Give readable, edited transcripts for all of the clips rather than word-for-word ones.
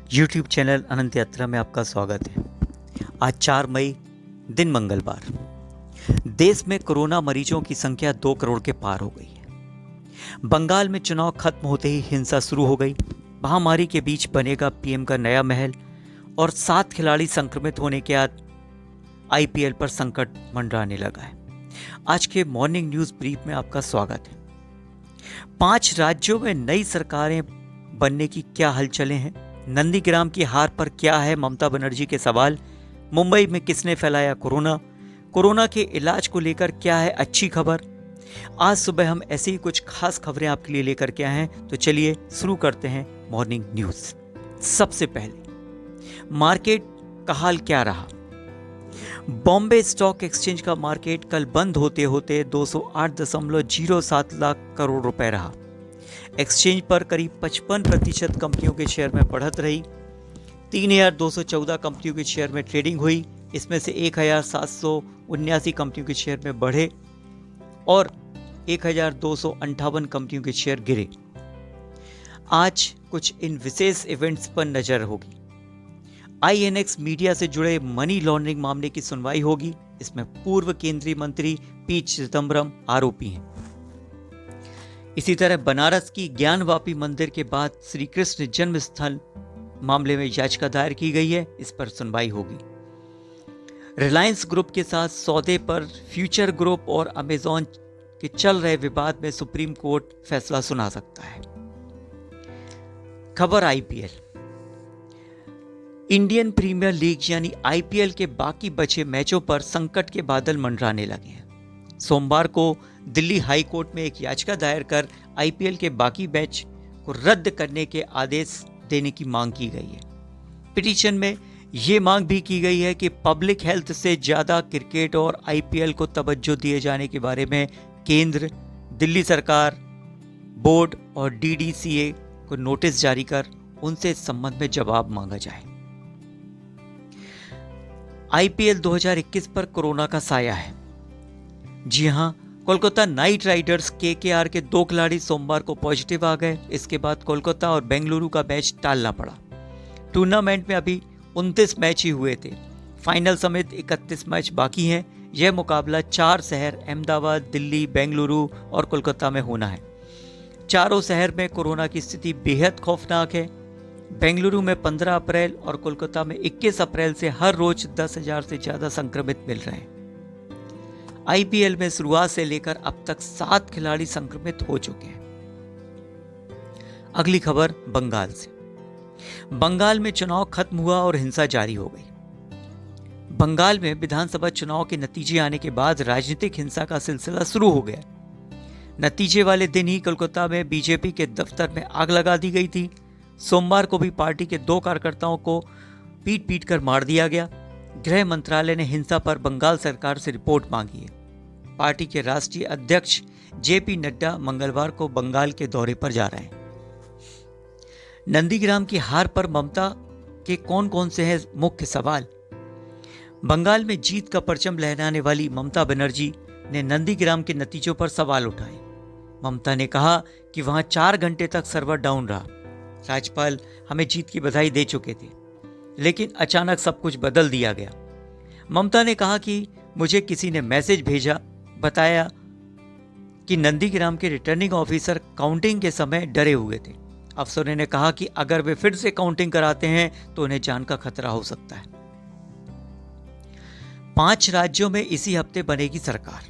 YouTube channel अनंत यात्रा में आपका स्वागत है। आज 4 मई दिन मंगलवार। देश में कोरोना मरीजों की संख्या 2 करोड़ के पार हो गई है। बंगाल में चुनाव खत्म होते ही हिंसा शुरू हो गई। महामारी के बीच बनेगा पीएम का नया महल और 7 खिलाड़ी संक्रमित होने के बाद आईपीएल पर संकट मंडराने लगा है। आज के मॉर्निंग न्यूज ब्रीफ में आपका स्वागत है। 5 राज्यों में नई सरकारें बनने की क्या हलचलें हैं? नंदीग्राम की हार पर क्या है ममता बनर्जी के सवाल? मुंबई में किसने फैलाया कोरोना के इलाज को लेकर क्या है अच्छी खबर? आज सुबह हम ऐसी ही कुछ खास खबरें आपके लिए लेकर के आए हैं, तो चलिए शुरू करते हैं मॉर्निंग न्यूज। सबसे पहले मार्केट का हाल क्या रहा? बॉम्बे स्टॉक एक्सचेंज का मार्केट कल बंद होते होते 208.07 लाख करोड़ रुपए रहा। एक्सचेंज पर करीब 55% कंपनियों के शेयर में बढ़त रही। 3,214 कंपनियों के शेयर में ट्रेडिंग हुई। इसमें से 1,779 कंपनियों के शेयर में बढ़े और 1,258 कंपनियों के शेयर गिरे। आज कुछ इन विशेष इवेंट्स पर नजर होगी। आईएनएक्स मीडिया से जुड़े मनी लॉन्ड्रिंग मामले की सुनवाई होगी। इसमें पूर्व केंद्रीय मंत्री पी चिदम्बरम आरोपी हैं। इसी तरह बनारस की ज्ञानवापी मंदिर के बाद श्री कृष्ण जन्म स्थल मामले में याचिका दायर की गई है। इस पर सुनवाई होगी। रिलायंस ग्रुप के साथ सौदे पर फ्यूचर ग्रुप और अमेजॉन के चल रहे विवाद में सुप्रीम कोर्ट फैसला सुना सकता है। खबर आईपीएल। इंडियन प्रीमियर लीग यानी आईपीएल के बाकी बचे मैचों पर संकट के बादल मंडराने लगे हैं। सोमवार को दिल्ली हाई कोर्ट में एक याचिका दायर कर आईपीएल के बाकी मैच को रद्द करने के आदेश देने की मांग की गई है। पिटीशन में यह मांग भी की गई है कि पब्लिक हेल्थ से ज्यादा क्रिकेट और आईपीएल को तवज्जो दिए जाने के बारे में केंद्र, दिल्ली सरकार, बोर्ड और डीडीसीए को नोटिस जारी कर उनसे इस संबंध में जवाब मांगा जाए। आईपीएल 2021 पर कोरोना का साया है। जी हां, कोलकाता नाइट राइडर्स केकेआर के 2 खिलाड़ी सोमवार को पॉजिटिव आ गए। इसके बाद कोलकाता और बेंगलुरु का मैच टालना पड़ा। टूर्नामेंट में अभी 29 मैच ही हुए थे। फाइनल समेत 31 मैच बाकी हैं। यह मुकाबला 4 शहर अहमदाबाद, दिल्ली, बेंगलुरु और कोलकाता में होना है। चारों शहर में कोरोना की स्थिति बेहद खौफनाक है। बेंगलुरु में 15 अप्रैल और कोलकाता में 21 अप्रैल से हर रोज 10,000 से ज्यादा संक्रमित मिल रहे हैं। आईपीएल में शुरुआत से लेकर अब तक 7 खिलाड़ी संक्रमित हो चुके हैं। अगली खबर बंगाल से। बंगाल में चुनाव खत्म हुआ और हिंसा जारी हो गई। बंगाल में विधानसभा चुनाव के नतीजे आने के बाद राजनीतिक हिंसा का सिलसिला शुरू हो गया। नतीजे वाले दिन ही कोलकाता में बीजेपी के दफ्तर में आग लगा दी गई थी। सोमवार को भी पार्टी के 2 कार्यकर्ताओं को पीट पीट कर मार दिया गया। गृह मंत्रालय ने हिंसा पर बंगाल सरकार से रिपोर्ट मांगी है। पार्टी के राष्ट्रीय अध्यक्ष जेपी नड्डा मंगलवार को बंगाल के दौरे पर जा रहे हैं। नंदीग्राम की हार पर ममता के कौन कौन से हैं मुख्य सवाल? बंगाल में जीत का परचम लहराने वाली ममता बनर्जी ने नंदीग्राम के नतीजों पर सवाल उठाए। ममता ने कहा कि वहां 4 घंटे तक सर्वर डाउन रहा। राज्यपाल हमें जीत की बधाई दे चुके थे, लेकिन अचानक सब कुछ बदल दिया गया। ममता ने कहा कि मुझे किसी ने मैसेज भेजा, बताया कि नंदीग्राम के रिटर्निंग ऑफिसर काउंटिंग के समय डरे हुए थे। अफसरों ने कहा कि अगर वे फिर से काउंटिंग कराते हैं तो उन्हें जान का खतरा हो सकता है। 5 राज्यों में इसी हफ्ते बनेगी सरकार।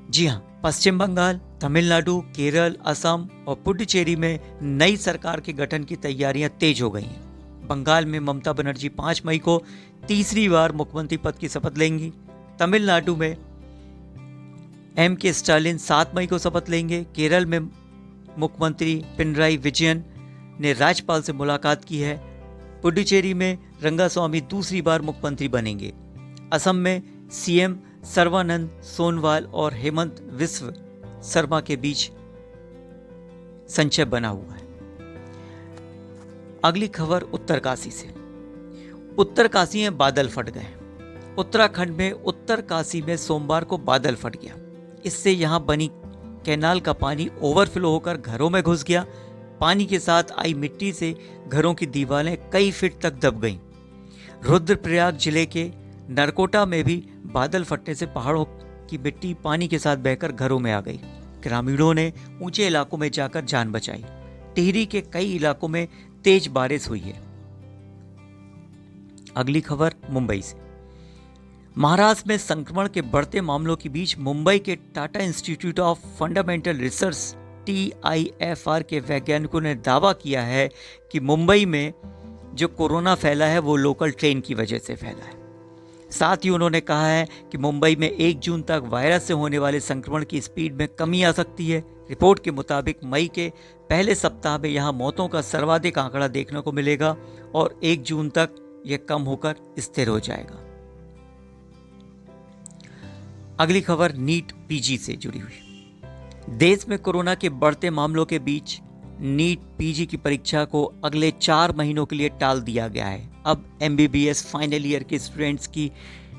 जी हां, पश्चिम बंगाल, तमिलनाडु, केरल, असम और पुडुचेरी में नई सरकार के गठन की तैयारियां तेज हो गई हैं। बंगाल में ममता बनर्जी 5 मई को तीसरी बार मुख्यमंत्री पद की शपथ लेंगी। तमिलनाडु में एम.के. स्टालिन 7 मई को शपथ लेंगे। केरल में मुख्यमंत्री पिनराई विजयन ने राज्यपाल से मुलाकात की है। पुडुचेरी में रंगास्वामी दूसरी बार मुख्यमंत्री बनेंगे। असम में सीएम सर्बानंद सोनोवाल और हेमंत विश्व शर्मा के बीच संशय बना हुआ है। अगली खबर उत्तरकाशी से। उत्तरकाशी में बादल फट गए। उत्तराखंड में उत्तरकाशी में सोमवार को बादल फट गया। इससे यहां बनी कैनाल का पानी ओवरफ्लो होकर घरों में घुस गया। पानी के साथ आई मिट्टी से घरों की दीवारें कई फीट तक दब गईं। रुद्रप्रयाग जिले के नरकोटा में भी बादल फटने से पहाड़ों की मिट्टी पानी के साथ बहकर घरों में आ गई। ग्रामीणों ने ऊंचे इलाकों में जाकर जान बचाई। टिहरी के कई इलाकों में तेज बारिश हुई है। अगली खबर मुंबई से। महाराष्ट्र में संक्रमण के बढ़ते मामलों के बीच मुंबई के Tata institute of fundamental research TIFR के वैज्ञानिकों ने दावा किया है कि मुंबई में जो कोरोना फैला है वो लोकल ट्रेन की वजह से फैला है। साथ ही उन्होंने कहा है कि मुंबई में 1 जून तक वायरस से होने वाले संक्रमण की स्पीड में कमी आ सकती है। रिपोर्ट के मुताबिक मई के पहले सप्ताह में यहां मौतों का सर्वाधिक आंकड़ा देखने को मिलेगा और 1 जून तक यह कम होकर स्थिर हो जाएगा। अगली खबर नीट PG से जुड़ी हुई। देश में कोरोना के बढ़ते मामलों के बीच नीट PG की परीक्षा को अगले 4 महीनों के लिए टाल दिया गया है। अब MBBS फाइनल ईयर के स्टूडेंट्स की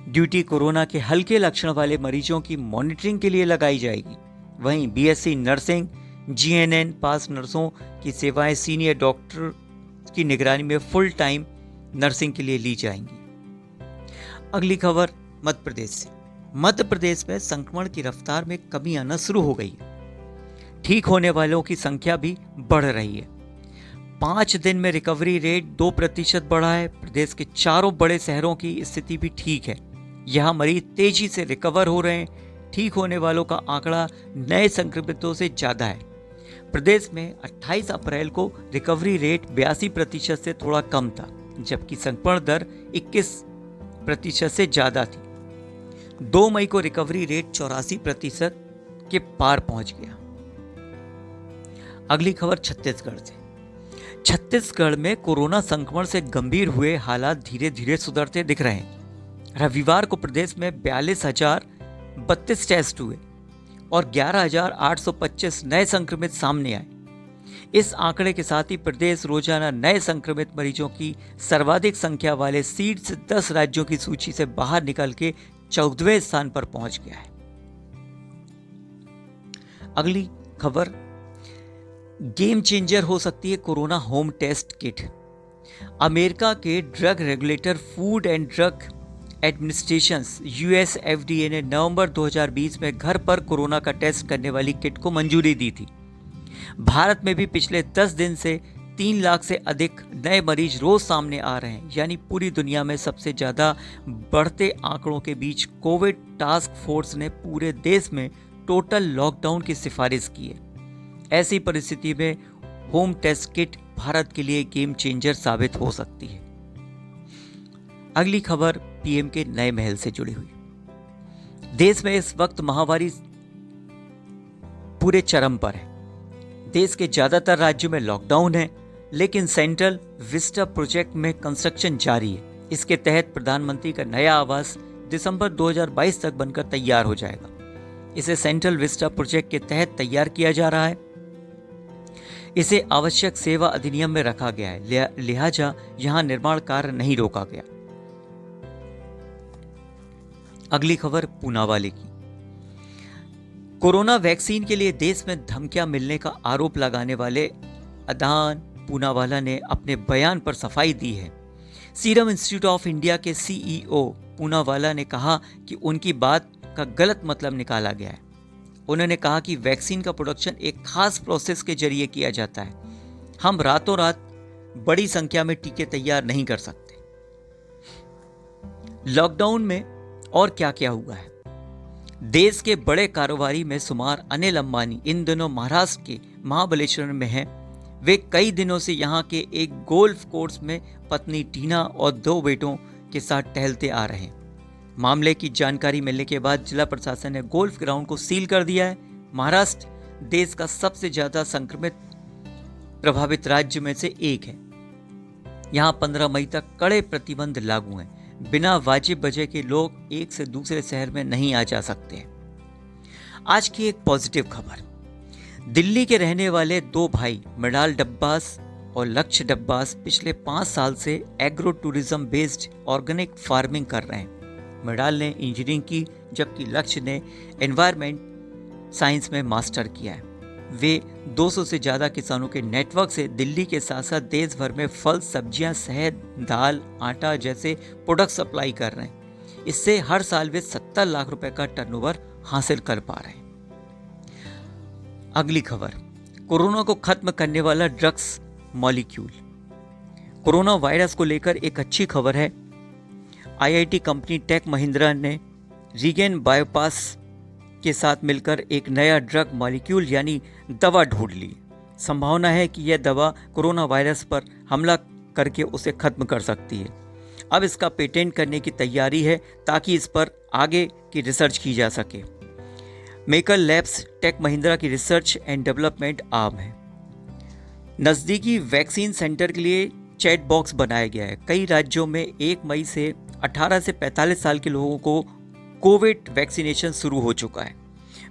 ड्यूटी कोरोना के हल्के लक्षण वाले मरीजों की मॉनिटरिंग के लिए लगाई जाएगी। वहीं BSc नर्सिंग GNN पास नर्सों की सेवाएं सीनियर डॉक्टर की निगरानी में फुल टाइम नर्सिंग के लिए ली जाएंगी। अगली खबर मध्य प्रदेश से। मध्य प्रदेश में संक्रमण की रफ्तार में कमी आना शुरू हो गई है। ठीक होने वालों की संख्या भी बढ़ रही है। 5 दिन में रिकवरी रेट 2% बढ़ा है। प्रदेश के चारों बड़े शहरों की स्थिति भी ठीक है। यहाँ मरीज तेजी से रिकवर हो रहे हैं। ठीक होने वालों का आंकड़ा नए संक्रमितों से ज्यादा है। प्रदेश में 28 अप्रैल को रिकवरी रेट 82% से थोड़ा कम था, जबकि संक्रमण दर 21% से ज्यादा थी। 2 मई को रिकवरी रेट 84% के पार पहुंच गया। अगली खबर छत्तीसगढ़ से। छत्तीसगढ़ में कोरोना संक्रमण से गंभीर हुए हालात धीरे धीरे सुधरते दिख रहे हैं। रविवार को प्रदेश में 42,032 टेस्ट हुए और 11,825 नए संक्रमित सामने आए। इस आंकड़े के साथ ही प्रदेश रोजाना नए संक्रमित मरीजों की सर्वाधिक संख्या वाले शीर्ष 10 राज्यों की सूची से बाहर निकल के 14वें स्थान पर पहुंच गया है। अगली खबर गेम चेंजर हो सकती है corona home test kit. America के drug regulator food and drug administration US FDA ने नवंबर 2020 में घर पर कोरोना का टेस्ट करने वाली किट को मंजूरी दी थी। भारत में भी पिछले 10 दिन से 3 लाख से अधिक नए मरीज रोज सामने आ रहे हैं, यानी पूरी दुनिया में सबसे ज्यादा बढ़ते आंकड़ों के बीच कोविड टास्क फोर्स ने पूरे देश में टोटल लॉकडाउन की सिफारिश की है। ऐसी परिस्थिति में होम टेस्ट किट भारत के लिए गेम चेंजर साबित हो सकती है। अगली खबर PM के नए महल से जुड़ी हुई। देश में इस वक्त महामारी पूरे चरम पर है। देश के ज्यादातर राज्यों में लॉकडाउन है, लेकिन सेंट्रल विस्टा प्रोजेक्ट में कंस्ट्रक्शन जारी है। इसके तहत प्रधानमंत्री का नया आवास दिसंबर 2022 तक बनकर तैयार हो जाएगा। इसे सेंट्रल विस्टा प्रोजेक्ट के तहत तैयार किया जा रहा है। इसे आवश्यक सेवा अधिनियम में रखा गया है, लिहाजा यहां निर्माण कार्य नहीं रोका गया। अगली खबर पूनावाले की। कोरोना वैक्सीन के लिए देश में धमकियां मिलने का आरोप लगाने वाले अदान पूनावाला ने अपने बयान पर सफाई दी है। सीरम इंस्टीट्यूट ऑफ इंडिया के CEO पूनावाला ने कहा कि उनकी बात का गलत मतलब निकाला गया है। उन्होंने कहा कि वैक्सीन का प्रोडक्शन एक खास प्रोसेस के जरिए किया जाता है। हम रातों रात बड़ी संख्या में टीके तैयार नहीं कर सकते। लॉकडाउन में और क्या क्या हुआ है। देश के बड़े कारोबारी में शुमार अनिल अंबानी इन दिनों महाराष्ट्र के महाबलेश्वर में हैं। वे कई दिनों से यहां के एक गोल्फ कोर्स में पत्नी टीना और 2 बेटों के साथ टहलते आ रहे हैं। मामले की जानकारी मिलने के बाद जिला प्रशासन ने गोल्फ ग्राउंड को सील कर दिया है। महाराष्ट्र देश का सबसे ज्यादा संक्रमित प्रभावित राज्य में से एक है। यहां 15 मई तक कड़े प्रतिबंध लागू हैं। बिना वाजिब वजह के लोग एक से दूसरे शहर में नहीं आ जा सकते। आज की एक पॉजिटिव खबर। दिल्ली के रहने वाले 2 भाई मृणाल डब्बास और लक्ष्य डब्बास पिछले 5 साल से agro tourism based organic farming कर रहे हैं। मृणाल ने इंजीनियरिंग की, जबकि लक्ष्य ने एनवायरमेंट साइंस में मास्टर किया है। वे 200 से ज़्यादा किसानों के नेटवर्क से दिल्ली के साथ साथ देश भर में फल, सब्जियां, शहद, दाल, आटा जैसे प्रोडक्ट सप्लाई कर रहे हैं। इससे हर साल वे 70 लाख रुपए का टर्नओवर हासिल कर पा रहे हैं। अगली खबर, कोरोना को खत्म करने वाला ड्रग्स मॉलिक्यूल। कोरोना वायरस को लेकर एक अच्छी खबर है। आईआईटी कंपनी टेक महिंद्रा ने रीगेन बायोपास के साथ मिलकर एक नया ड्रग मॉलिक्यूल यानी दवा ढूंढ ली। संभावना है कि यह दवा कोरोना वायरस पर हमला करके उसे खत्म कर सकती है। अब इसका पेटेंट करने की तैयारी है ताकि इस पर आगे की रिसर्च की जा सके। मेकर लैब्स टेक महिंद्रा की रिसर्च एंड डेवलपमेंट आर्म है। नज़दीकी वैक्सीन सेंटर के लिए चैट बॉक्स बनाया गया है। कई राज्यों में 1 मई से 18 से 45 साल के लोगों को कोविड वैक्सीनेशन शुरू हो चुका है।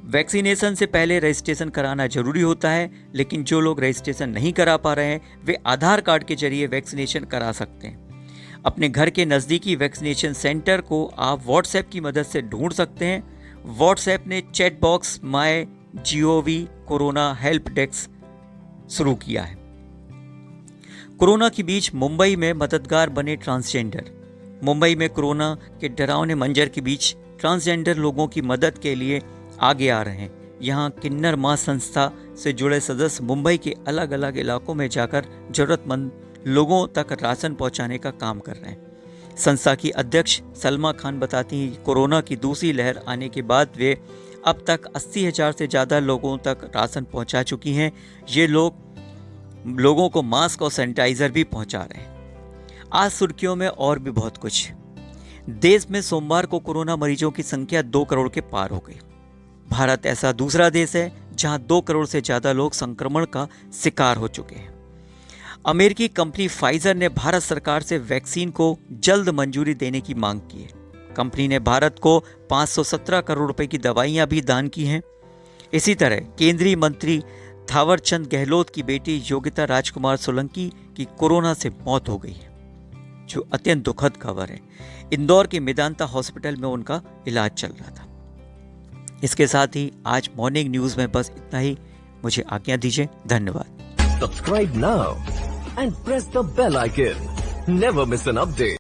वैक्सीनेशन से पहले रजिस्ट्रेशन कराना जरूरी होता है, लेकिन जो लोग रजिस्ट्रेशन नहीं करा पा रहे हैं वे आधार कार्ड के जरिए वैक्सीनेशन करा सकते हैं। अपने घर के नज़दीकी वैक्सीनेशन सेंटर को आप व्हाट्सएप की मदद से ढूंढ सकते हैं। व्हाट्सएप ने chat box my GOV corona help desk शुरू किया है। कोरोना के बीच मुंबई में मददगार बने ट्रांसजेंडर। मुंबई में कोरोना के डरावने मंजर के बीच ट्रांसजेंडर लोगों की मदद के लिए आगे आ रहे हैं। यहाँ किन्नर माँ संस्था से जुड़े सदस्य मुंबई के अलग अलग इलाकों में जाकर जरूरतमंद लोगों तक राशन पहुँचाने का काम कर रहे हैं। संस्था की अध्यक्ष सलमा खान बताती हैं कि कोरोना की दूसरी लहर आने के बाद वे अब तक 80,000 से ज़्यादा लोगों तक राशन पहुँचा चुकी हैं। ये लोगों को मास्क और सैनिटाइजर भी पहुँचा रहे हैं। आज सुर्खियों में और भी बहुत कुछ। देश में सोमवार को कोरोना मरीजों की संख्या 2 करोड़ के पार हो गई। भारत ऐसा दूसरा देश है जहां 2 करोड़ से ज्यादा लोग संक्रमण का शिकार हो चुके हैं। अमेरिकी कंपनी फाइजर ने भारत सरकार से वैक्सीन को जल्द मंजूरी देने की मांग की है। कंपनी ने भारत को 517 करोड़ रुपए की दवाइयां भी दान की हैं। इसी तरह केंद्रीय मंत्री थावरचंद गहलोत की बेटी योगिता राजकुमार सोलंकी की कोरोना से मौत हो गई है, जो अत्यंत दुखद खबर है। इंदौर के मेदांता हॉस्पिटल में उनका इलाज चल रहा था। इसके साथ ही आज मॉर्निंग न्यूज में बस इतना ही। मुझे आज्ञा दीजिए। धन्यवाद। Subscribe now and press the bell icon. Never miss an update.